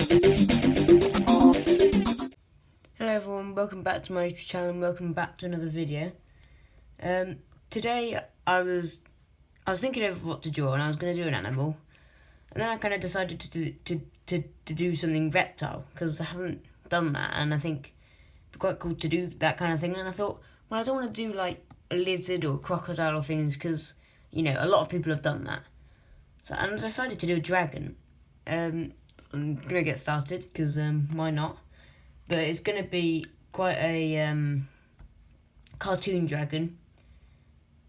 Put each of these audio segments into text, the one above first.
Hello everyone, welcome back to my YouTube channel and welcome back to another video. Today I was thinking of what to draw, and I was going to do an animal, and then I kind of decided to do something reptile, because I haven't done that, and I think it'd be quite cool to do that kind of thing. And I thought, well, I don't want to do like a lizard or a crocodile or things, because you know a lot of people have done that. So I decided to do a dragon. I'm gonna get started because why not? But it's gonna be quite a cartoon dragon.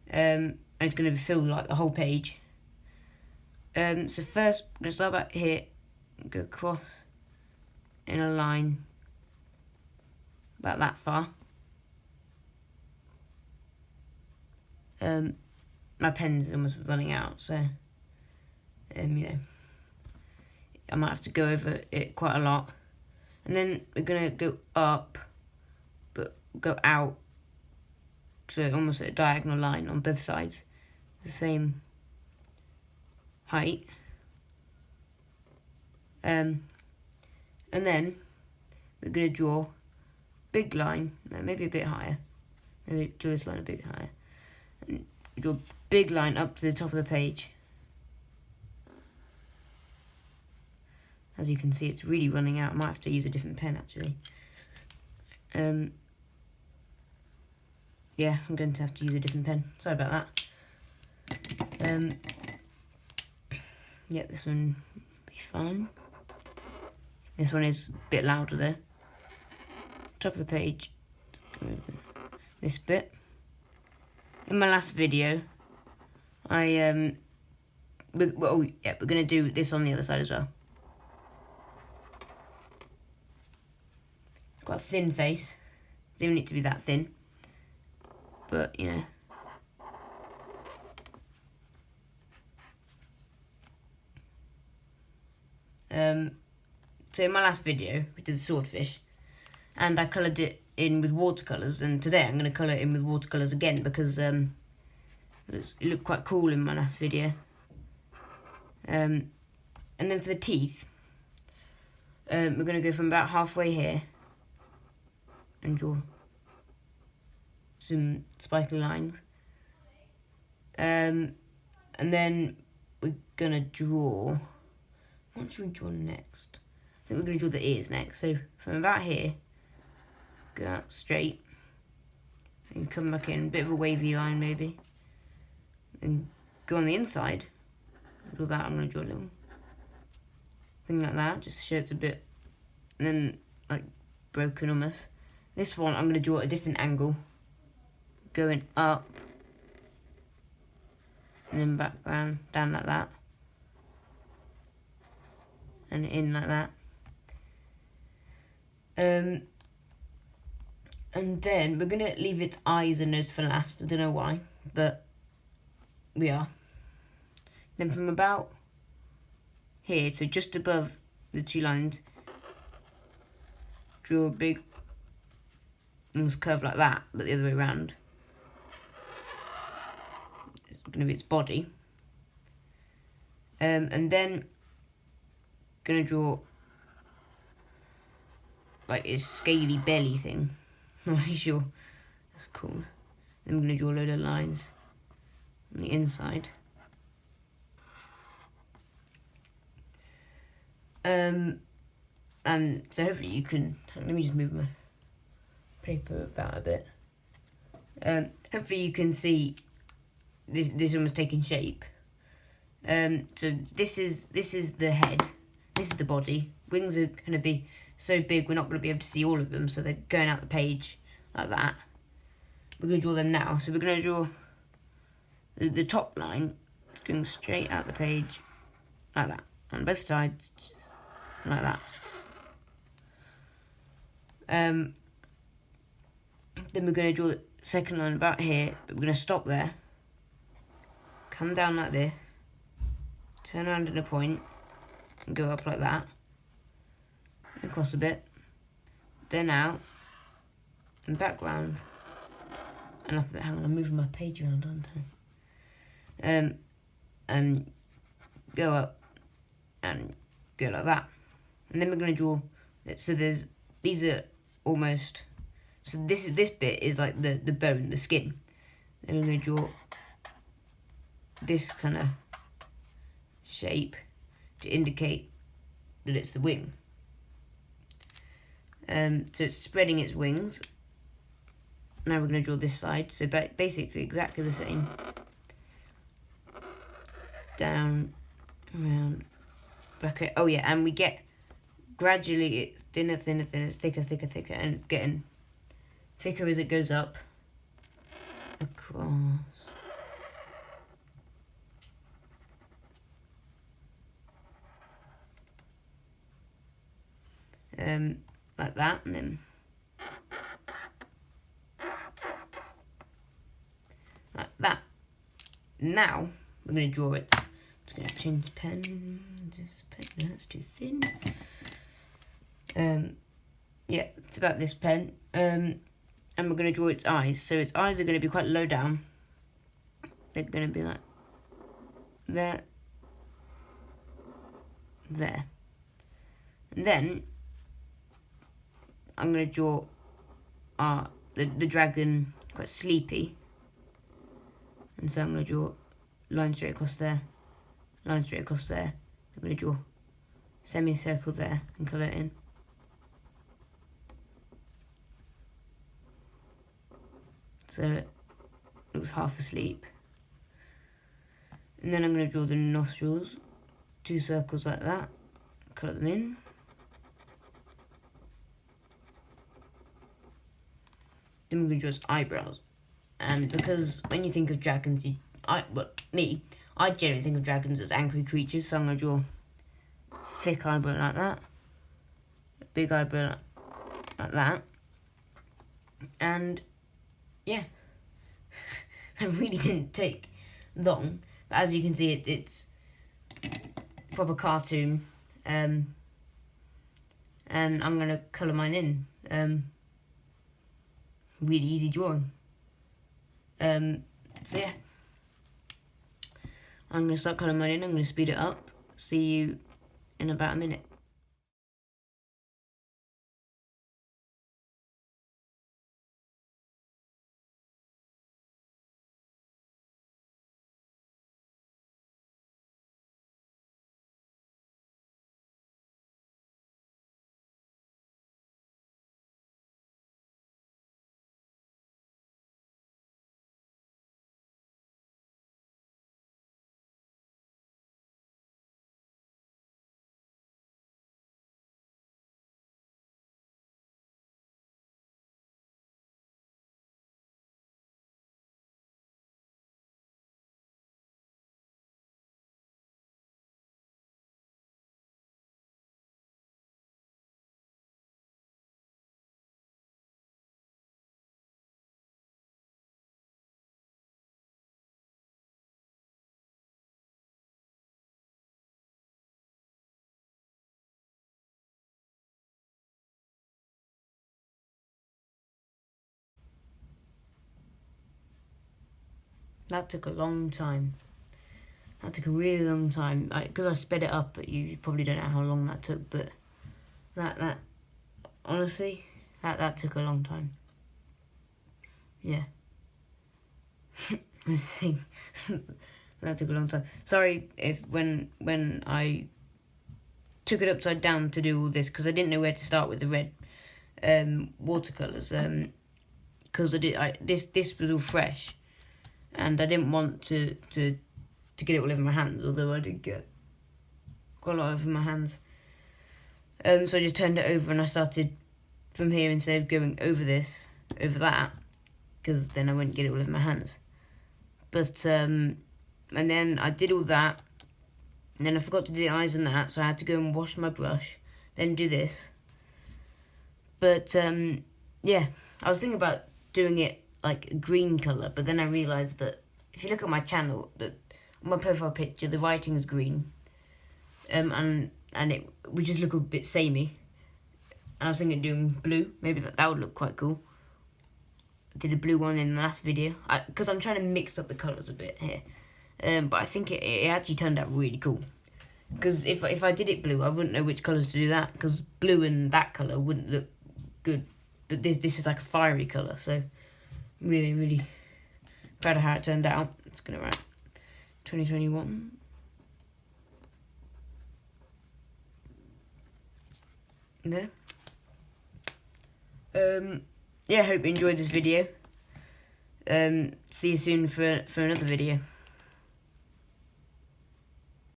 And it's gonna fill like the whole page. So first I'm gonna start back here, go across in a line about that far. My pen's almost running out, so you know, I might have to go over it quite a lot. And then we're gonna go up, but go out to almost a diagonal line on both sides, the same height. And then we're gonna draw big line, maybe a bit higher. Maybe draw this line a bit higher. And draw a big line up to the top of the page. As you can see, it's really running out. I might have to use a different pen, actually. Yeah, I'm going to have to use a different pen. Sorry about that. Yeah, this one will be fine. This one is a bit louder, though. Top of the page. This bit. In my last video, we're going to do this on the other side as well. Got a thin face. Doesn't need to be that thin, but you know. So in my last video we did the swordfish, and I coloured it in with watercolours, and today I'm going to colour it in with watercolours again because it looked quite cool in my last video. And then for the teeth, we're going to go from about halfway here and draw some spiky lines. And then we're going to draw... What should we draw next? I think we're going to draw the ears next. So from about here, go out straight, and come back in, a bit of a wavy line maybe. And go on the inside, draw that. I'm going to draw a little thing like that, just to show it's a bit, and then like broken almost. This one, I'm going to draw at a different angle, going up, and then back down like that, and in like that. And then we're going to leave its eyes and nose for last. I don't know why, but we are. Then from about here, so just above the two lines, draw a big curve like that, but the other way around. It's going to be its body. And then going to draw like a scaly belly thing. I'm not really sure. That's cool. Then I'm going to draw a load of lines on the inside. And so hopefully you can... Let me just move my paper about a bit. Hopefully you can see this almost taking shape. So this is the head. This is the body. Wings are going to be so big we're not going to be able to see all of them, so they're going out the page like that. We're going to draw them now. So we're going to draw the top line. It's going straight out the page like that on both sides, like that. Then we're going to draw the second line about here, but we're going to stop there, come down like this, turn around in a point, and go up like that, across a bit, then out, and back round, and up a bit. Hang on, I'm moving my page around, aren't I? And go up, and go like that. And then we're going to draw, so these are almost, so this bit is like the bone, the skin. Then we're going to draw this kind of shape to indicate that it's the wing. So it's spreading its wings. Now we're going to draw this side, so basically exactly the same. Down, around, back. Oh yeah, and we get gradually it's thinner, thinner, thinner, thicker, thicker, thicker, and it's getting thicker as it goes up across. Like that, and then like that. Now we're going to draw it. I'm just going to change the pen. This pen, no, that's too thin. Yeah, it's about this pen. And we're going to draw its eyes. So its eyes are going to be quite low down. They're going to be like there, there. And then I'm going to draw the dragon quite sleepy. And so I'm going to draw line straight across there, line straight across there. I'm going to draw semicircle there and colour it in. So it looks half asleep. And then I'm going to draw the nostrils, 2 circles like that, colour them in. Then we're going to draw its eyebrows. And because when you think of dragons, I generally think of dragons as angry creatures, so I'm going to draw thick eyebrow like that, a big eyebrow like that, and yeah, that really didn't take long, but as you can see, it's proper cartoon, and I'm going to colour mine in. Really easy drawing. So yeah, I'm going to start colouring mine in. I'm going to speed it up. See you in about a minute. That took a long time. That took a really long time. Because I sped it up, but you probably don't know how long that took, but that honestly, that took a long time. Yeah. I'm saying that took a long time. Sorry if when I took it upside down to do all this, because I didn't know where to start with the red watercolours. Because this was all fresh, and I didn't want to get it all over my hands, although I did get quite a lot over my hands. So I just turned it over and I started from here instead of going over that, because then I wouldn't get it all over my hands. But, and then I did all that, and then I forgot to do the eyes and that, so I had to go and wash my brush, then do this. But, yeah, I was thinking about doing it like a green colour, but then I realised that if you look at my channel, that my profile picture, the writing is green, and it would just look a bit samey. And I was thinking of doing blue, maybe that would look quite cool. I did the blue one in the last video, because I'm trying to mix up the colours a bit here. But I think it actually turned out really cool. Because if I did it blue, I wouldn't know which colours to do that, because blue and that colour wouldn't look good. But this is like a fiery colour, so really, really proud of how it turned out. It's going to write 2021. There. Yeah, hope you enjoyed this video. See you soon for another video.